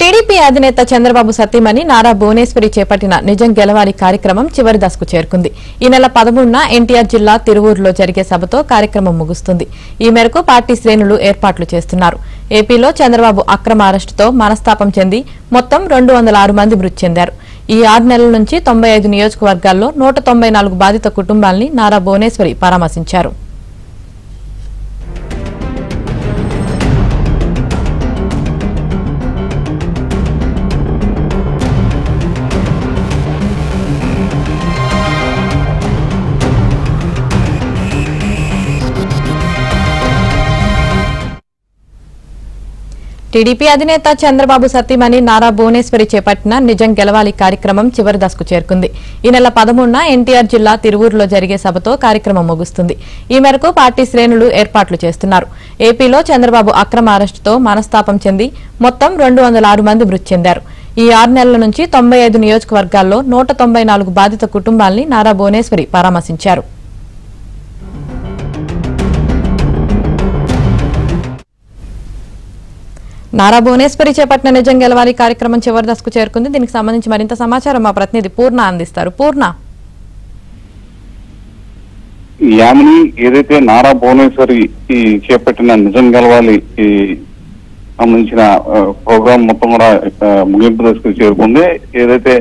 TDP అధినేత చంద్రబాబు సతీమణి నారా భువనేశ్వరి చేపట్టిన నిజం గెలవాలి కార్యక్రమం చివరి దశకు చేరుకుంది. ఈ నెల 13న ఎన్టీఆర్ జిల్లా తిరువూరులో జరిగే సభతో కార్యక్రమం ముగుస్తుంది. ఈ మేరకు పార్టీ శ్రేణులు ఏర్పాట్లు చేస్తున్నారు. ఏపీలో చంద్రబాబు అక్రమ అరెస్టుతో మనస్తాపం చెంది మొత్తం 206 మంది మృతి చెందారు. ఈ 6 నెలల నుంచి 95 నియోజకవర్గాల్లో 194 బాధిత కుటుంబాలని నారా భువనేశ్వరి పరామర్శించారు. టీడీపీ అధినేత చంద్రబాబు సతీమణి నారా భువనేశ్వరి చేపట్టిన నిజం గెలవాలి కార్యక్రమం చివరి దశకు చేరుకుంది. ఈ నెల 13న ఎన్టీఆర్ జిల్లా తిరువూరులో జరిగే సభతో కార్యక్రమం ముగుస్తుంది. ఈ మేరకు పార్టీ శ్రేణులు ఏర్పాట్లు చేస్తున్నారు. ఏపీలో చంద్రబాబు అక్రమ అరెస్టుతో మనస్తాపం చెంది మొత్తం 206 మంది మృతి చెందారు. ఈ 6 నెలల నుంచి 95 నియోజకవర్గాల్లో 194 బాధిత కుటుంబాలని నారా భువనేశ్వరి పరామర్శించారు. నారా భువనేశ్వరి చేపట్టిన నిజం గెలవాలి కార్యక్రమం చివరి దశకు చేరుకుంది. దీనికి సంబంధించి మరింత సమాచారం మా ప్రతినిధి పూర్ణ అందిస్తారు. పూర్ణ, యామిని ఏదైతే నారా భువనేశ్వరి చేపట్టిన నిజం గెలవాలి సంబంధించిన ప్రోగ్రాం మొత్తం కూడా ముగింపు దశకు చేరుకుంది. ఏదైతే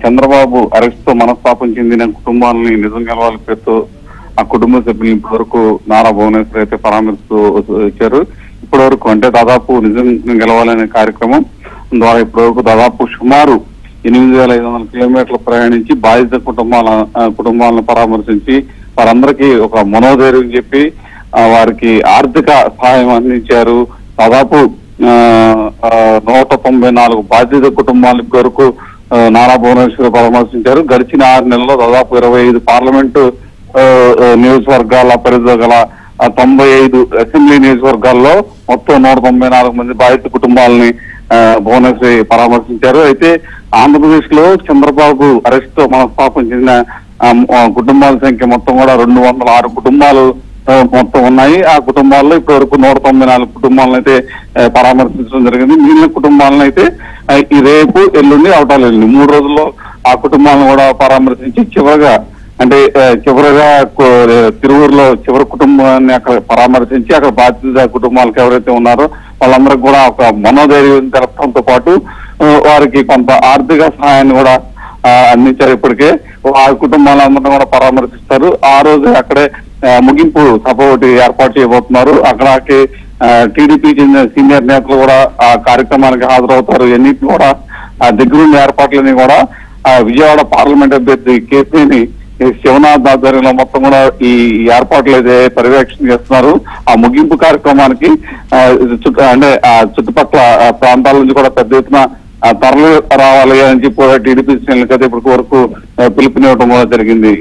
చంద్రబాబు అరెస్ట్ తో మనస్తాపం చెందిన కుటుంబాలని నిజం గెలవాలి పేరుతో ఆ కుటుంబ సభ్యులు ఇప్పటి వరకు నారా భువనేశ్వరి అయితే పరామర్శిస్తూ వచ్చారు. ఇప్పటి వరకు అంటే దాదాపు నిజం గెలవాలనే కార్యక్రమం ద్వారా ఇప్పటి వరకు దాదాపు సుమారు 8,500 కిలోమీటర్లు ప్రయాణించి బాధిత కుటుంబాలను పరామర్శించి వారందరికీ ఒక మనోధైర్యం చెప్పి వారికి ఆర్థిక సహాయం అందించారు. దాదాపు 194 బాధిత కుటుంబాల వరకు నారా భువనేశ్వరి పరామర్శించారు. గడిచిన 6 నెలల్లో దాదాపు 25 పార్లమెంటు నియోజకవర్గాల పరిధిలో గల 95 అసెంబ్లీ నియోజకవర్గాల్లో మొత్తం 194 మంది బాధిత కుటుంబాలని భువనేశ్వరి పరామర్శించారు. అయితే ఆంధ్రప్రదేశ్ లో చంద్రబాబు అరెస్ట్ తో మనస్తాపం చెందిన కుటుంబాల సంఖ్య మొత్తం కూడా 206 కుటుంబాలు మొత్తం ఉన్నాయి. ఆ కుటుంబాల్లో ఇప్పటి వరకు 194 కుటుంబాలను అయితే పరామర్శించడం జరిగింది. మిగిలిన కుటుంబాలను అయితే ఈ రేపు ఎల్లుండి అవటాలు 3 రోజుల్లో ఆ కుటుంబాలను కూడా పరామర్శించి చివరిగా తిరువూరులో చివరి కుటుంబాన్ని అక్కడ పరామర్శించి అక్కడ బాధిత కుటుంబాలకు ఎవరైతే ఉన్నారో వాళ్ళందరికీ కూడా ఒక మనోధైర్యం తెలపడంతో పాటు వారికి కొంత ఆర్థిక సహాయాన్ని కూడా అందించారు. ఇప్పటికే ఆ కుటుంబాలందరినీ కూడా పరామర్శిస్తారు. ఆ రోజు అక్కడే ముగింపు సభ ఒకటి ఏర్పాటు చేయబోతున్నారు. అక్కడికి టీడీపీ చెందిన సీనియర్ నేతలు కూడా ఆ కార్యక్రమానికి హాజరవుతారు. ఎన్నింటిని కూడా దగ్గరుండి ఏర్పాట్లని కూడా విజయవాడ పార్లమెంట్ అభ్యర్థి కేసీని శివనాథ్ ఆధ్వర్యంలో మొత్తం కూడా ఈ ఏర్పాట్లు అయితే పర్యవేక్షణ చేస్తున్నారు. ఆ ముగింపు కార్యక్రమానికి చుట్టుపక్కల ప్రాంతాల నుంచి కూడా పెద్ద ఎత్తున తరలి రావాలి అని చెప్పి టీడీపీ శ్రేణులకైతే ఇప్పటి వరకు పిలుపునివ్వడం జరిగింది.